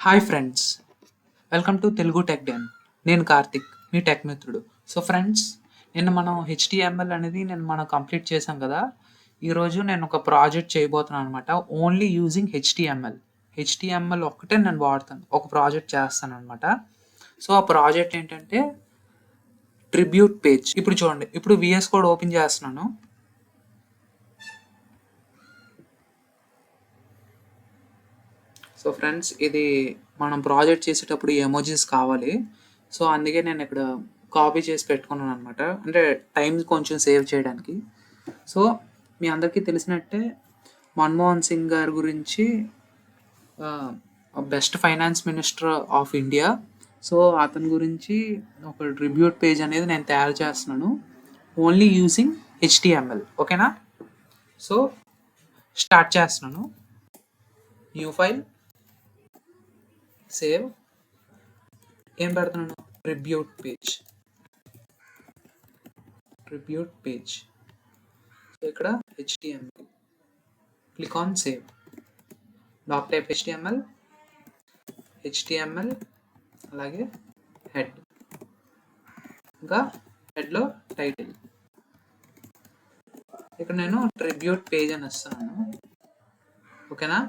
Hi friends, welcome to Telugu tech den. నేను కార్తిక్, మీ tech మిత్రుడు. సో ఫ్రెండ్స్, మనం హెచ్టిఎంఎల్ అనేది మనం కంప్లీట్ చేసాం కదా. ఈరోజు నేను ఒక ప్రాజెక్ట్ చేయబోతున్నాను అనమాట. ఓన్లీ యూజింగ్ హెచ్టిఎంఎల్ ఒక్కటే నేను వాడతాను, ఒక ప్రాజెక్ట్ చేస్తాను అనమాట. సో ఆ ప్రాజెక్ట్ ఏంటంటే ట్రిబ్యూట్ పేజ్. ఇప్పుడు చూడండి, ఇప్పుడు విఎస్ కోడ్ ఓపెన్ చేస్తున్నాను. సో ఫ్రెండ్స్, ఇది మనం ప్రాజెక్ట్ చేసేటప్పుడు ఎమోజీస్ కావాలి. సో అందుకే నేను ఇక్కడ కాపీ చేసి పెట్టుకున్నాను అనమాట, అంటే టైం కొంచెం సేవ్ చేయడానికి. సో మీ అందరికీ తెలిసినట్టే మన్మోహన్ సింగ్ గారి గురించి, best finance minister of India. So అతని గురించి ఒక ట్రిబ్యూట్ పేజ్ అనేది నేను తయారు చేస్తున్నాను, ఓన్లీ యూజింగ్ హెచ్టిఎంఎల్. ఓకేనా? సో స్టార్ట్ చేస్తున్నాను. New file, save. ఏం పెడుతున్నాను? Tribute page. సో ఇక్కడ HTML, click on save. Doc type HTML, అలాగే హెడ్, ఇంకా హెడ్లో టైటిల్. ఇక్కడ నేను ట్రిబ్యూట్ పేజ్ అని ఇస్తున్నాను. ఓకేనా?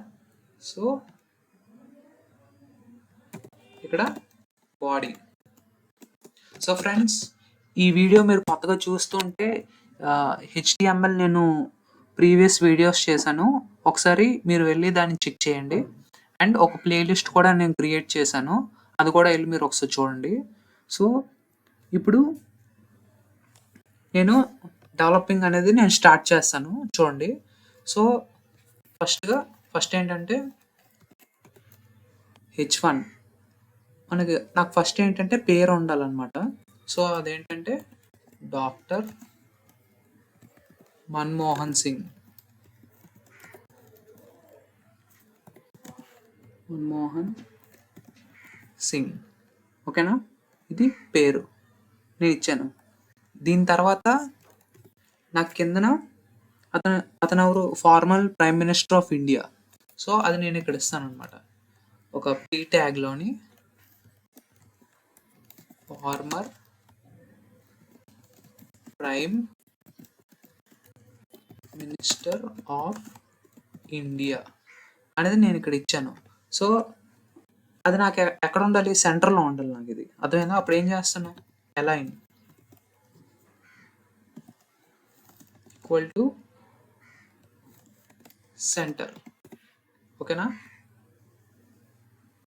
సో ఇక్కడ బాడీ. సో ఫ్రెండ్స్, ఈ వీడియో మీరు కొత్తగా చూస్తుంటే హెచ్టిఎంఎల్ నేను ప్రీవియస్ వీడియోస్ చేశాను, ఒకసారి మీరు వెళ్ళి దాన్ని చెక్ చేయండి. అండ్ ఒక ప్లేలిస్ట్ కూడా నేను క్రియేట్ చేశాను, అది కూడా వెళ్ళి మీరు ఒకసారి చూడండి. సో ఇప్పుడు నేను డెవలపింగ్ అనేది నేను స్టార్ట్ చేస్తాను, చూడండి. సో ఫస్ట్ ఏంటంటే H1 నాకు ఫస్ట్ ఏంటంటే పేరు ఉండాలన్నమాట. సో అదేంటంటే డాక్టర్ మన్మోహన్ సింగ్. ఓకేనా? ఇది పేరు నేను ఇచ్చాను. దీని తర్వాత నాకు కిందన అతను ఎవరు? Former prime minister of India. So అది నేను ఇక్కడ ఇస్తాను అనమాట, ఒక పీ ట్యాగ్లోని former prime minister of India అనేది నేను ఇక్కడ ఇచ్చాను. సో అది నాకు ఎక్కడ ఉండాలి? సెంటర్లో ఉండాలి నాకు. ఇది అర్థమైందా? అప్పుడు ఏం చేస్తాను? Align equal to centre. ఓకేనా?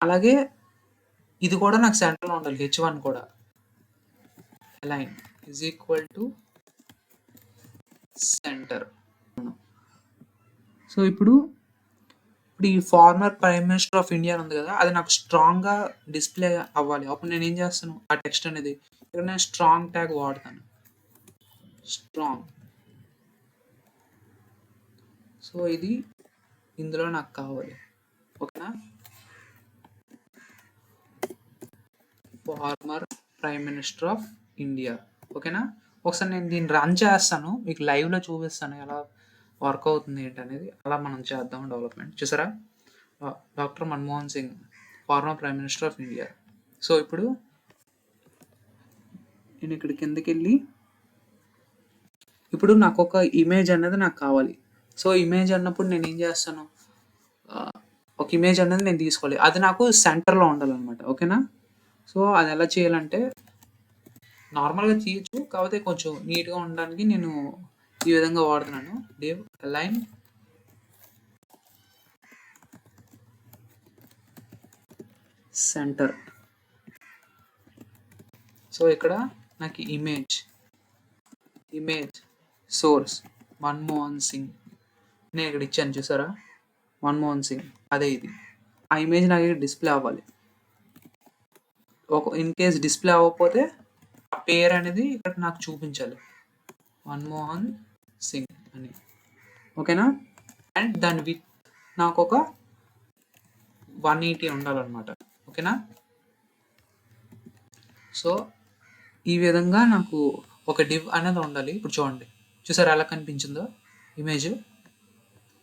అలాగే ఇది కూడా నాకు సెంటర్లో ఉండాలి, H1 కూడా. Align is equal to centre. So ఇప్పుడు ఈ farmer prime minister of India ఉంది కదా, అది నాకు స్ట్రాంగ్గా డిస్ప్లే అవ్వాలి. అప్పుడు నేను ఏం చేస్తాను? ఆ టెక్స్ట్ అనేది ఇక్కడ నేను స్ట్రాంగ్ ట్యాగ్ వాడతాను, స్ట్రాంగ్. సో ఇది ఇందులో నాకు కావాలి. ఓకేనా? Farmer prime minister of India. ఓకేనా? ఒకసారి నేను దీన్ని రన్ చేస్తాను, మీకు లైవ్లో చూపిస్తాను ఎలా వర్క్ అవుతుంది ఏంటనేది. అలా మనం చేద్దాం డెవలప్మెంట్. చూసారా? Doctor Manmohan Singh, farmer prime minister of India. So ఇప్పుడు నేను ఇక్కడ కిందకి వెళ్ళి, ఇప్పుడు నాకు ఒక ఇమేజ్ అనేది నాకు కావాలి. సో ఇమేజ్ అన్నప్పుడు నేను ఏం చేస్తాను? ఒక ఇమేజ్ అనేది నేను తీసుకోవాలి, అది నాకు సెంటర్లో ఉండాలన్నమాట. ఓకేనా? సో అది ఎలా చేయాలంటే, నార్మల్గా తీయచ్చు, కాకపోతే కొంచెం నీట్గా ఉండడానికి నేను ఈ విధంగా వాడుతున్నాను. Div align centre. సో ఇక్కడ నాకు ఇమేజ్ సోర్స్ మన్మోహన్ సింగ్ నేను ఇక్కడ ఇచ్చాను, చూసారా? మన్మోహన్ సింగ్, అదే ఇది. ఆ ఇమేజ్ నాకు ఇక్కడ డిస్ప్లే అవ్వాలి. ఇన్ కేస్ డిస్ప్లే అవ్వకపోతే ఆ పేరు అనేది ఇక్కడ నాకు చూపించాలి, మన్మోహన్ సింగ్ అని. ఓకేనా? అండ్ దాని విత్ నాకు ఒక 180 ఉండాలన్నమాట. ఓకేనా? సో ఈ విధంగా నాకు ఒక డివ్ అనేది ఉండాలి. ఇప్పుడు చూడండి, చూసారా ఎలా కనిపించిందో ఇమేజ్?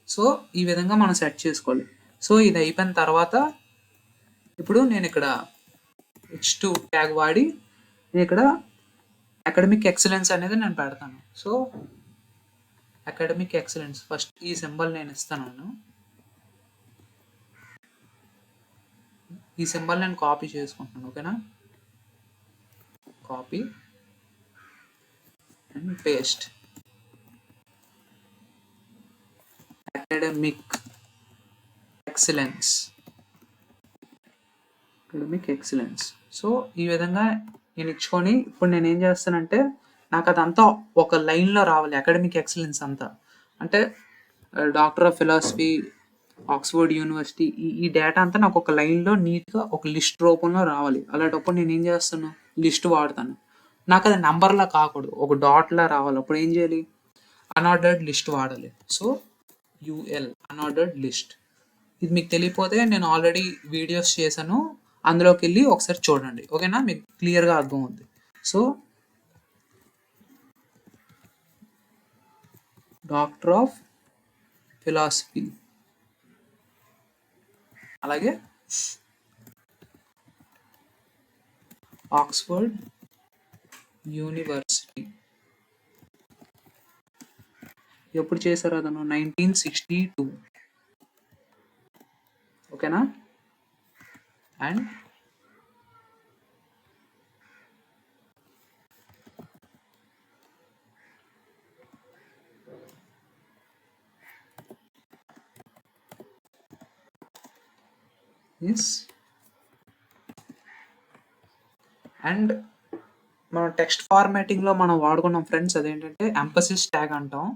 సో ఈ విధంగా మనం సెట్ చేసుకోవాలి. సో ఇది అయిపోయిన తర్వాత ఇప్పుడు నేను ఇక్కడ H2 ట్యాగ్ వాడి నేను ఇక్కడ అకాడమిక్ ఎక్సలెన్స్ అనేది నేను పెడతాను. సో అకాడమిక్ ఎక్సలెన్స్ ఫస్ట్ ఈ సింబల్ నేను ఇస్తాను. ఈ సింబల్ నేను కాపీ చేసుకుంటున్నాను. ఓకేనా, copy and paste. Academic excellence, academic excellence. So ఈ విధంగా నేను ఇచ్చుకొని ఇప్పుడు నేను ఏం చేస్తానంటే నాకు అదంతా ఒక లైన్లో రావాలి. అకాడమిక్ ఎక్సలెన్స్ అంతా అంటే doctor of philosophy, Oxford university, ఈ డేటా అంతా నాకు ఒక లైన్లో నీట్గా ఒక లిస్ట్ రూపంలో రావాలి. అలాంటప్పుడు నేను ఏం చేస్తాను, లిస్ట్ వాడతాను. నాకు అది నెంబర్లా కాకూడదు, ఒక డాట్లా రావాలి. అప్పుడు ఏం చేయాలి, అన్ఆర్డర్డ్ లిస్ట్ వాడాలి. So UL unordered list. ఇది మీకు తెలియకపోతే నేను ఆల్రెడీ వీడియోస్ చేశాను, అందులోకి వెళ్ళి ఒకసారి చూడండి. ఓకేనా, మీకు క్లియర్గా అర్థం అవుతుంది. సో డాక్టర్ ఆఫ్ ఫిలాసఫీ, అలాగే ఆక్స్ఫర్డ్ యూనివర్సిటీ. ఎప్పుడు చేశారు అతను, 1962. ఓకేనా, అండ్ అండ్ మనం టెక్స్ట్ ఫార్మాటింగ్లో మనం వాడుకున్నాం ఫ్రెండ్స్, అదేంటంటే ఎంపసిస్ ట్యాగ్ అంటాం.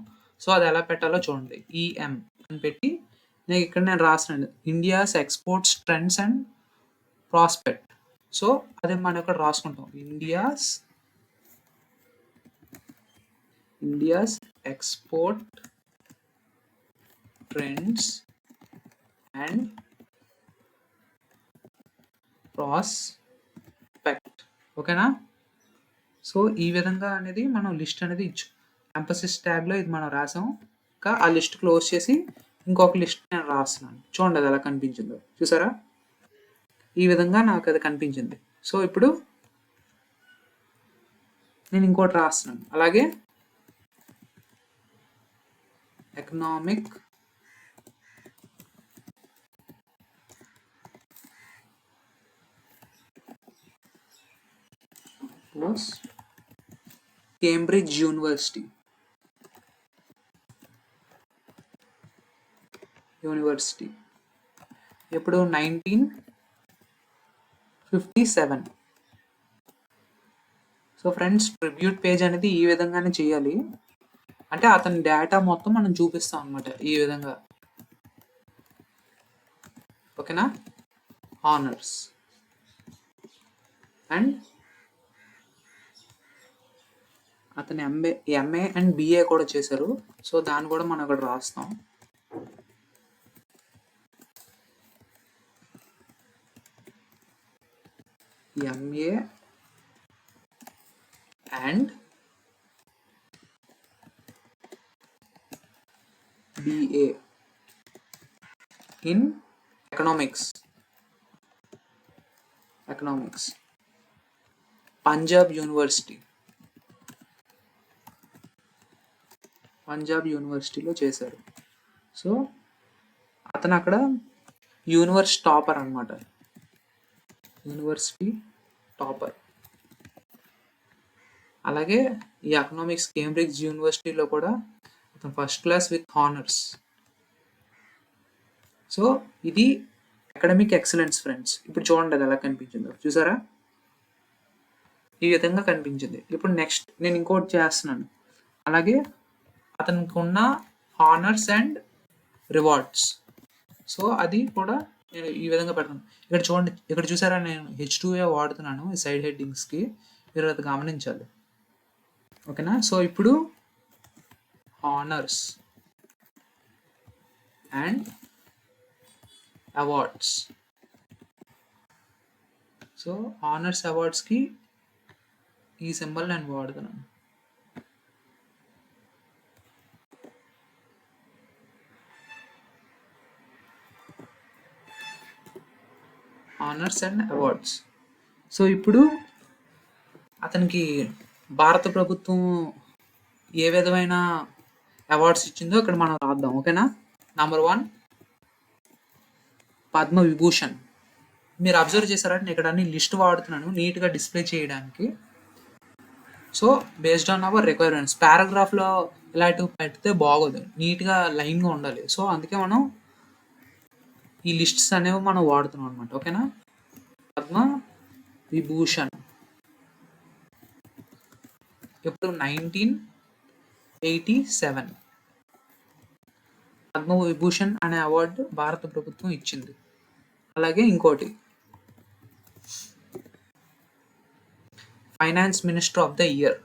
సో అది ఎలా పెట్టాలో చూడండి. ఈఎం అని పెట్టి నేను రాసినాను India's exports trends and prospect. So అదే మనం ఇక్కడ రాసుకుంటాం, India's export trends and prospect. ఓకేనా, సో ఈ విధంగా అనేది మనం లిస్ట్ అనేది ఇచ్చు. ఎంపసిస్ ట్యాగ్లో ఇది మనం రాసాం. ఇంకా ఆ లిస్ట్ క్లోజ్ చేసి ఇంకొక లిస్ట్ నేను రాస్తున్నాను. చూడండి అది ఎలా కనిపించిందో, చూసారా, ఈ విధంగా నాకు అది కనిపించింది. సో ఇప్పుడు నేను ఇంకోటి రాస్తున్నాను. అలాగే ఎకనామిక్ కేంబ్రిడ్జ్ యూనివర్సిటీ, ఎప్పుడు 1957. సో ఫ్రెండ్స్, ట్రిబ్యూట్ పేజ్ అనేది ఈ విధంగానే చేయాలి. అంటే అతని డేటా మొత్తం మనం చూపిస్తాం అనమాట ఈ విధంగా. ఓకేనా, హానర్స్ అండ్ అతని ఎంఏ అండ్ బిఏ కూడా చేశారు. సో దాన్ని కూడా మనం అక్కడ రాస్తాం. MA and BA in economics, Punjab యూనివర్సిటీలో చేశారు. సో అతను అక్కడ యూనివర్సిటీ టాపర్ అనమాట, యూనివర్సిటీ టాపర్. అలాగే ఈ ఎకనామిక్స్ కేంబ్రిడ్జ్ యూనివర్సిటీలో కూడా అతను first class with honours. So ఇది అకాడమిక్ ఎక్సలెన్స్ ఫ్రెండ్స్. ఇప్పుడు చూడండి అది ఎలా కనిపించిందో, చూసారా, ఈ విధంగా కనిపించింది. ఇప్పుడు నెక్స్ట్ నేను ఇంకోటి చేస్తున్నాను. అలాగే అతనికి ఉన్న హానర్స్ అండ్ రివార్డ్స్. సో అది కూడా నేను ఈ విధంగా పెడతాను. ఇక్కడ చూడండి, ఇక్కడ చూసారా నేను H2A వాడుతున్నాను ఈ సైడ్ హెడ్డింగ్స్కి, మీరు అది గమనించాలి. ఓకేనా, సో ఇప్పుడు honours and awards. So honours అవార్డ్స్కి ఈ సింబల్ నేను వాడుతున్నాను. Honours and awards. సో ఇప్పుడు అతనికి భారత ప్రభుత్వం ఏ విధమైన అవార్డ్స్ ఇచ్చిందో ఇక్కడ మనం రాద్దాం. ఓకేనా? నంబర్ 1 పద్మ విభూషణ్. మీరు అబ్జర్వ్ చేశారంటే ఇక్కడ అన్ని లిస్ట్ వాడుతున్నాను నీట్గా డిస్ప్లే చేయడానికి. So based on our requirements, పారాగ్రాఫ్లో ఇలాంటివి పెడితే బాగోదు, నీట్గా లైన్గా ఉండాలి. సో అందుకే మనం ఈ లిస్ట్స్ అనేవి మనం వాడుతున్నాం అనమాట. ఓకేనా? పద్మ విభూషణ్ ఇప్పుడు 1987 పద్మ విభూషణ్ అనే అవార్డు భారత ప్రభుత్వం ఇచ్చింది. అలాగే ఇంకోటి finance minister of the year,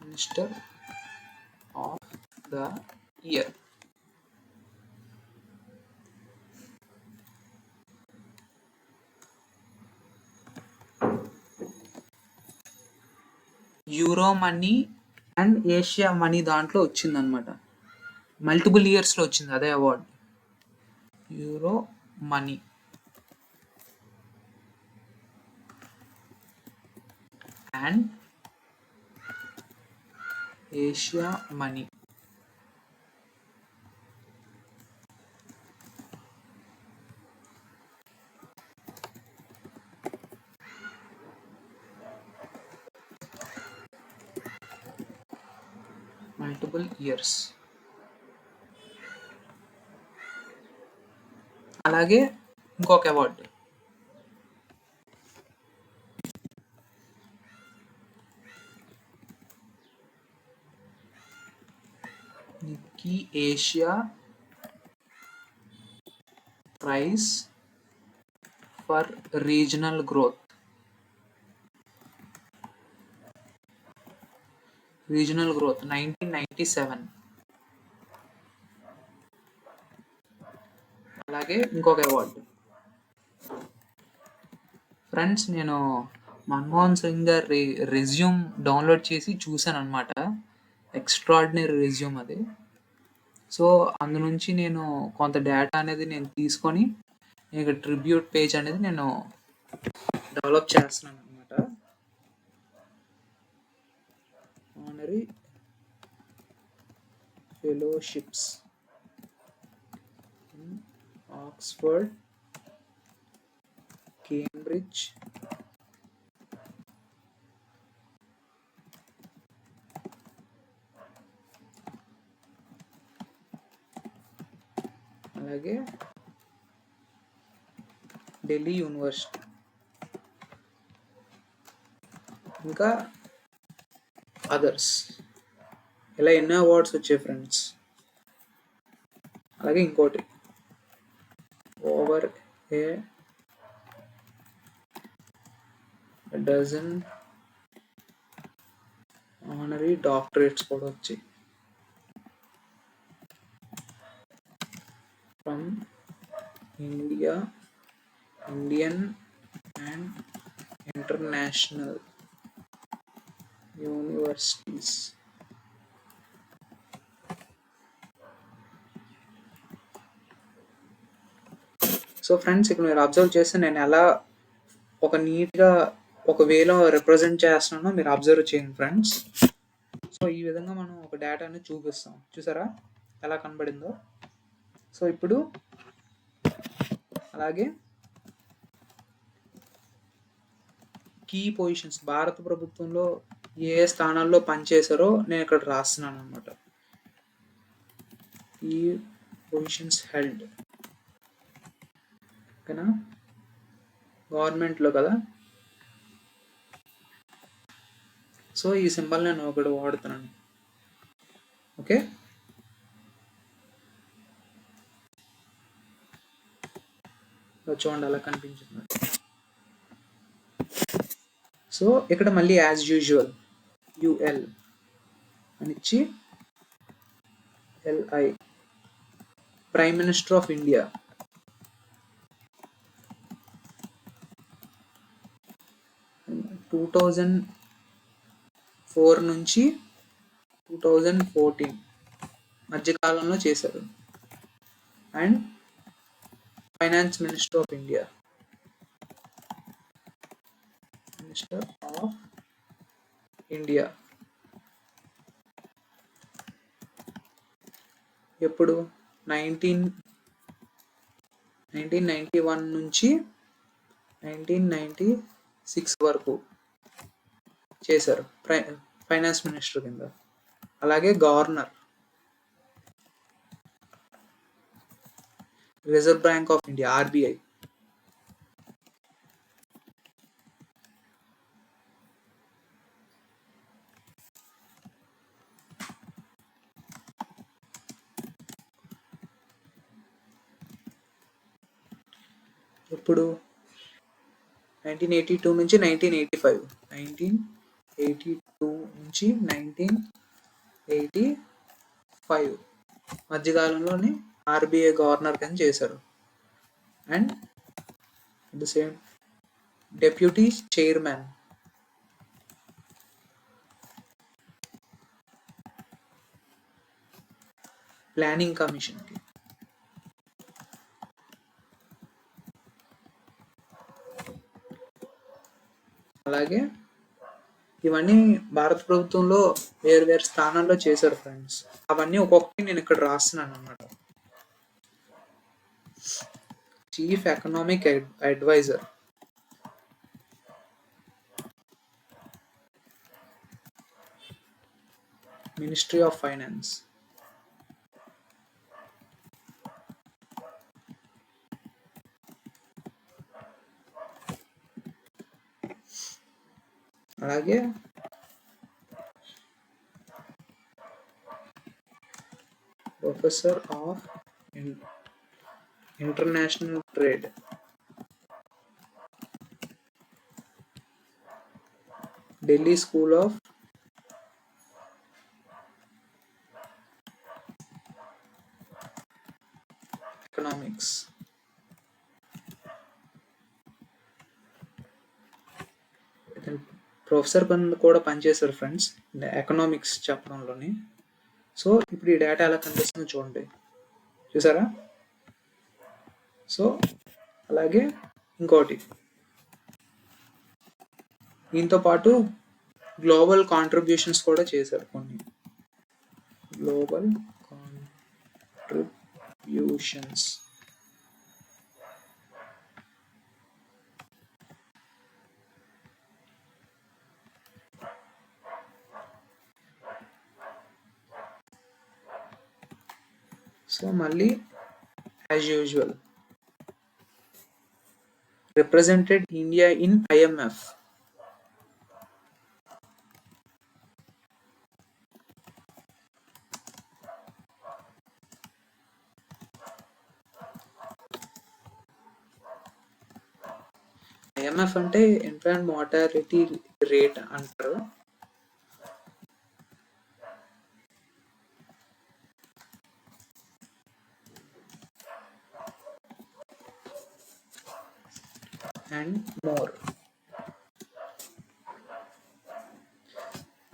minister of the year. Euro money and Asia money దాంట్లో వచ్చిందనమాట. మల్టిపుల్ ఇయర్స్లో వచ్చింది అదే award, euro money and Asia money. Multiple years. అలాగే ఇంకొక award Nikkei Asia prize for regional growth. Regional growth 1997. అలాగే ఇంకొక award friends, నేను మన్మోహన్ సింగ్ గారి రెజ్యూమ్ డౌన్లోడ్ చేసి చూశాను అనమాట. ఎక్స్ట్రాడినరీ రెజ్యూమ్ అది. సో అందు నుంచి నేను కొంత డేటా అనేది నేను తీసుకొని ఇక ట్రిబ్యూట్ పేజ్ అనేది నేను డెవలప్ చేస్తున్నాను అనమాట. Honorary fellowships in Oxford, Cambridge, అలాగే ఢిల్లీ యూనివర్సిటీ, ఇంకా అదర్స్. ఇలా ఎన్నో అవార్డ్స్ వచ్చాయి ఫ్రెండ్స్. అలాగే ఇంకోటి over a dozen honorary doctorates కూడా వచ్చాయి from India, Indian and international universities. So friends, ఇక్కడ మీరు అబ్జర్వ్ చేస్తే నేను ఎలా ఒక నీట్గా ఒక వేలో రిప్రజెంట్ చేస్తున్నానో మీరు అబ్జర్వ్ చేయండి ఫ్రెండ్స్. సో ఈ విధంగా మనం ఒక డేటాని చూపిస్తాం. చూసారా ఎలా కనబడిందో? సో ఇప్పుడు అలాగే కీ పొజిషన్స్, భారత ప్రభుత్వంలో ఏ స్థానాల్లో పనిచేశారో నేను ఇక్కడ రాస్తున్నాను అనమాట. ఈ పొజిషన్స్ హెల్డ్, ఓకేనా? గవర్నమెంట్లో కదా. సో ఈ సింబల్ నేను ఒకటి వాడుతున్నాను. ఓకే, చూడండి అలా కనిపించింది. సో ఇక్కడ మళ్ళీ యాజ్ యూజువల్ యుఎల్ అని ఇచ్చి LI, prime minister of India. To 2004 నుంచి 2014 మధ్యకాలంలో చేశారు. And finance minister of India. Minister of India ఎప్పుడు 1991 నుంచి 1996 వరకు చేశారు ఫైనాన్స్ మినిస్టర్ కింద. అలాగే governor, reserve bank of India RBI. ఇప్పుడు 1982 నుంచి 1985 మధ్యకాలంలోని ఆర్బిఐ గవర్నర్ కింద చేశారు. And the same deputy chairman, planning కమిషన్కి. అలాగే ఇవన్నీ భారత ప్రభుత్వంలో వేరు వేరు స్థానాల్లో చేశారు ఫ్రెండ్స్. అవన్నీ ఒక్కొక్కటి నేను ఇక్కడ రాస్తున్నాను అన్నమాట. Chief economic adviser, ministry of finance. అలాగే professor of international trade, Delhi school of economics. Professor కూడా పనిచేశారు ఫ్రెండ్స్ ఎకనామిక్స్ చెప్పడంలోని. సో ఇప్పుడు ఈ డేటా ఎలా కనిపిస్తుందో చూడండి, చూసారా? సో అలాగే ఇంకోటి, దీంతో పాటు గ్లోబల్ కాంట్రిబ్యూషన్స్ కూడా చేశారు కొన్ని. గ్లోబల్ కాంట్రిబ్యూషన్స్ సో మళ్ళీ as usual represented India in IMF. IMF అంటే ఇన్ఫాంట్ మోర్టాలిటీ రేట్ అంటారు. And more.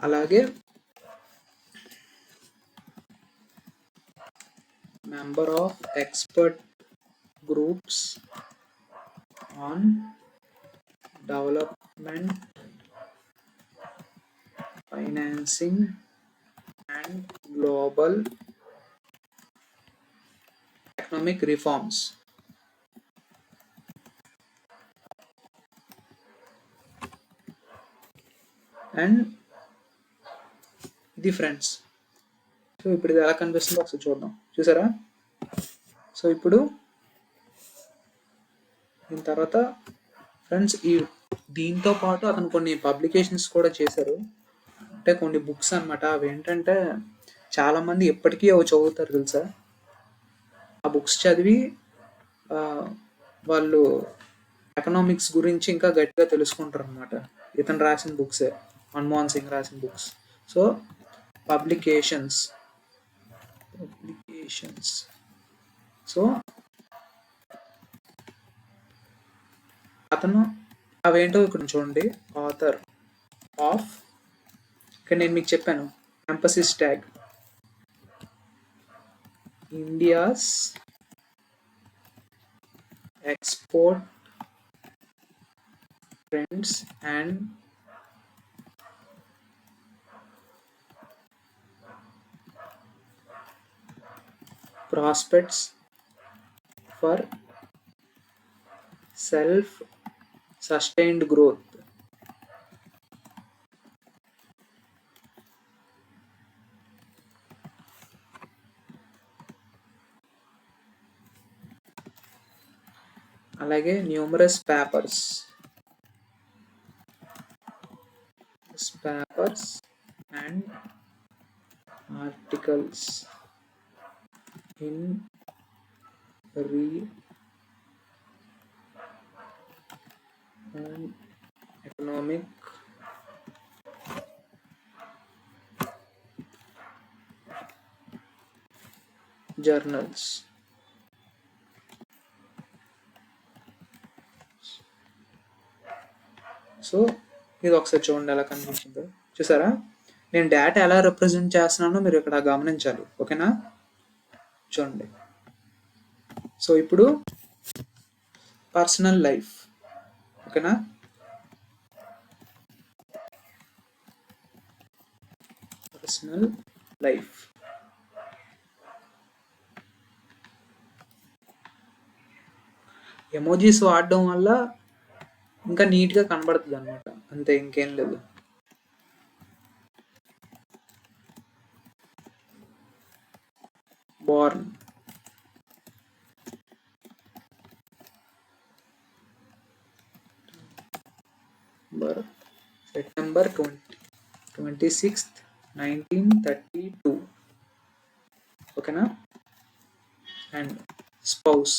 అలాగే member of expert groups on development, financing and global economic reforms. And ఇది ఫ్రెండ్స్. సో ఇప్పుడు ఇది ఎలా కనిపిస్తుందో ఒకసారి చూద్దాం, చూసారా? సో ఇప్పుడు దీని తర్వాత ఫ్రెండ్స్ దీంతో పాటు అతను కొన్ని పబ్లికేషన్స్ కూడా చేశారు, అంటే కొన్ని బుక్స్ అన్నమాట. అవి ఏంటంటే చాలామంది ఎప్పటికీ అవి చదువుతారు తెలుసా. ఆ బుక్స్ చదివి వాళ్ళు ఎకనామిక్స్ గురించి ఇంకా గట్టిగా తెలుసుకుంటారు అన్నమాట. ఇతను రాసిన బుక్సే, మన్మోహన్ సింగ్ రాసిన బుక్స్. So publications. సో అతను అవేంటో ఇక్కడ చూడండి. ఆథర్ ఆఫ్, ఇక్కడ నేను మీకు చెప్పాను emphasis tag, India's export trends and prospects for self sustained growth. అలాగే numerous papers and articles in and economic journals. So ఇది ఒకసారి చూడండి ఎలా కనిపించిందో. చూసారా, నేను డేటా ఎలా రిప్రజెంట్ చేస్తున్నానో మీరు ఇక్కడ గమనించాలి. ఓకేనా, చూడండి. సో ఇప్పుడు పర్సనల్ లైఫ్. ఓకేనా, పర్సనల్ లైఫ్. ఎమోజీస్ వాడడం వల్ల ఇంకా నీట్గా కనబడుతుంది అనమాట, అంతే, ఇంకేం లేదు. born September 26th 1932. ఓకేనా, and spouse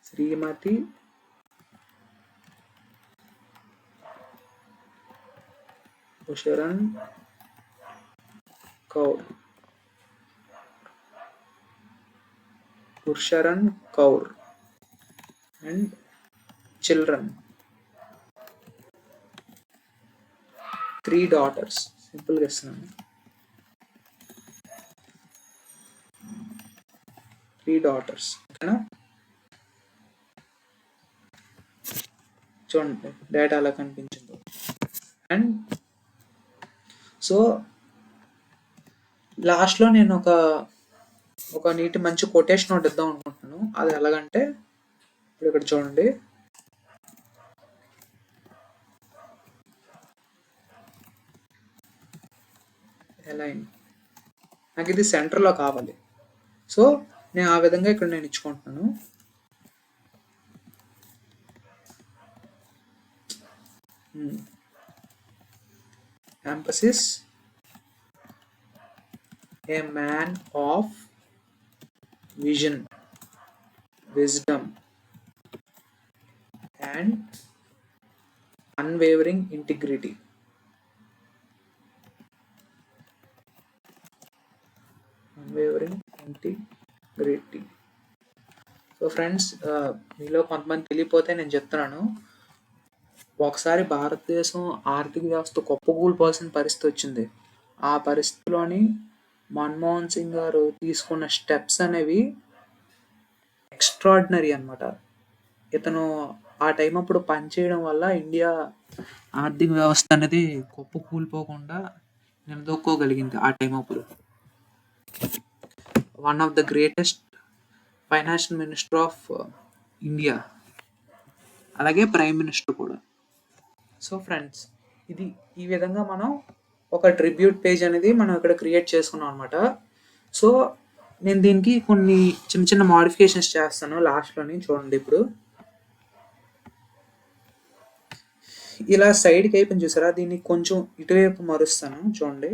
Shrimati Usharan Kaur. And children 3 daughters. సింపుల్గా ఇస్తున్నాను, 3 daughters. ఓకేనా, చూడండి డేటా అలా కనిపించింది. అండ్ సో లాస్ట్లో నేను ఒక నీటి మంచి కొటేషన్ ఒకటి ఇద్దాం అనుకుంటున్నాను. అది ఎలాగంటే ఇప్పుడు ఇక్కడ చూడండి, నాకు ఇది సెంటర్లో కావాలి. సో నేను ఆ విధంగా ఇక్కడ నేను ఇచ్చుకుంటున్నాను. emphasis, a man of vision, wisdom and unwavering integrity. So friends, మీలో కొంతమంది తెలియపోతే నేను చెప్తున్నాను. ఒకసారి భారతదేశం ఆర్థిక వ్యవస్థ కుప్పకూలిపోవాల్సిన పరిస్థితి వచ్చింది. ఆ పరిస్థితిలోని మన్మోహన్ సింగ్ గారు తీసుకున్న స్టెప్స్ అనేవి ఎక్స్ట్రాడినరీ అనమాట. ఇతను ఆ టైం అప్పుడు పనిచేయడం వల్ల ఇండియా ఆర్థిక వ్యవస్థ అనేది కుప్పకూలిపోకుండా నిలదొక్కోగలిగింది. ఆ టైం అప్పుడు one of the greatest financial minister of India, అలాగే ప్రైమ్ మినిస్టర్ కూడా. సో ఫ్రెండ్స్, ఇది ఈ విధంగా మనం ఒక ట్రిబ్యూట్ పేజ్ అనేది మనం ఇక్కడ క్రియేట్ చేసుకున్నాం అనమాట. సో నేను దీనికి కొన్ని చిన్న చిన్న మోడిఫికేషన్స్ చేస్తాను లాస్ట్లోని. చూడండి, ఇప్పుడు ఇలా సైడ్కి అయిపోయింది చూసారా, దీన్ని కొంచెం ఇటువైపు మరుస్తాను. చూడండి,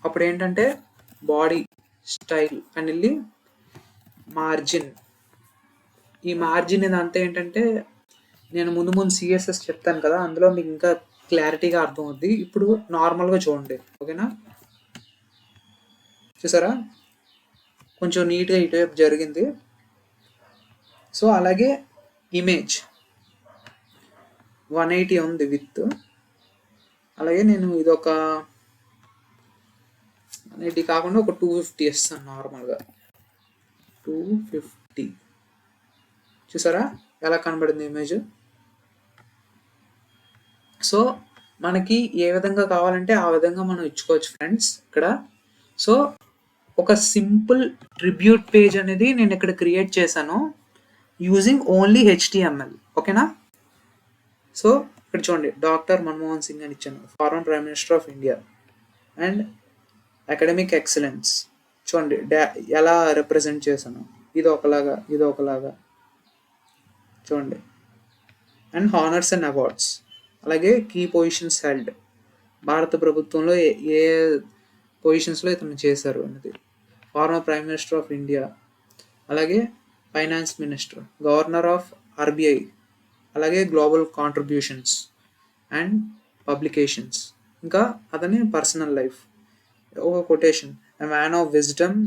అప్పుడు ఏంటంటే బాడీ స్టైల్ అని వెళ్ళి మార్జిన్. ఈ మార్జిన్ ఇదంతా ఏంటంటే నేను ముందు సిఎస్ఎస్ చెప్తాను కదా, అందులో మీకు ఇంకా క్లారిటీగా అర్థం అవుద్ది. ఇప్పుడు నార్మల్గా చూడండి. ఓకేనా, చూసారా, కొంచెం నీట్గా ఇటువైపు జరిగింది. సో అలాగే ఇమేజ్ 180 ఉంది విత్. అలాగే నేను ఇదొక ఇది కాకుండా ఒక 250 ఇస్తాను నార్మల్గా. 250 చూసారా ఎలా కనబడింది ఇమేజ్. సో మనకి ఏ విధంగా కావాలంటే ఆ విధంగా మనం ఇచ్చుకోవచ్చు ఫ్రెండ్స్ ఇక్కడ. సో ఒక సింపుల్ ట్రిబ్యూట్ పేజ్ అనేది నేను ఇక్కడ క్రియేట్ చేశాను యూజింగ్ ఓన్లీ HTML. ఓకేనా. సో ఇక్కడ చూడండి, డాక్టర్ మన్మోహన్ సింగ్ అని ఇచ్చాను, former prime minister of India and academic excellence. చూడండి ఎలా రిప్రజెంట్ చేశాను, ఇది ఒకలాగా చూడండి. అండ్ హానర్స్ అండ్ అవార్డ్స్, అలాగే కీ పొజిషన్స్ హెల్డ్, భారత ప్రభుత్వంలో ఏ పొజిషన్స్లో ఇతను చేశారు అనేది, former prime minister of India, అలాగే finance minister, governor of RBI, అలాగే గ్లోబల్ కాంట్రిబ్యూషన్స్ అండ్ పబ్లికేషన్స్. ఇంకా అతని పర్సనల్ లైఫ్, ఒక quotation, a man of wisdom,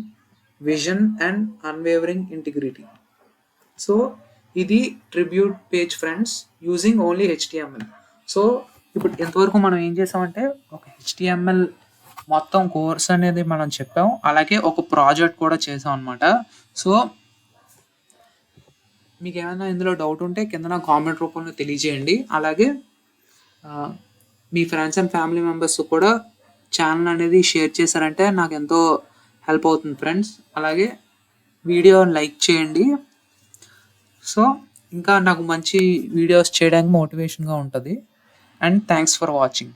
vision and unwavering integrity. So ఇది tribute page friends using only HTML. So ఇప్పుడు ఎంతవరకు మనం ఏం చేసామంటే ఒక HTML మొత్తం కోర్స్ అనేది మనం చెప్పాం, అలాగే ఒక ప్రాజెక్ట్ కూడా చేసాం అనమాట. సో మీకు ఏమైనా ఇందులో డౌట్ ఉంటే కింద నా కామెంట్ రూపంలో తెలియజేయండి. అలాగే మీ ఫ్రెండ్స్ అండ్ ఫ్యామిలీ మెంబర్స్ కూడా ఛానల్ అనేది షేర్ చేశారంటే నాకు ఎంతో హెల్ప్ అవుతుంది ఫ్రెండ్స్. అలాగే వీడియో లైక్ చేయండి. సో ఇంకా నాకు మంచి వీడియోస్ చేయడానికి మోటివేషన్గా ఉంటుంది. And thanks for watching.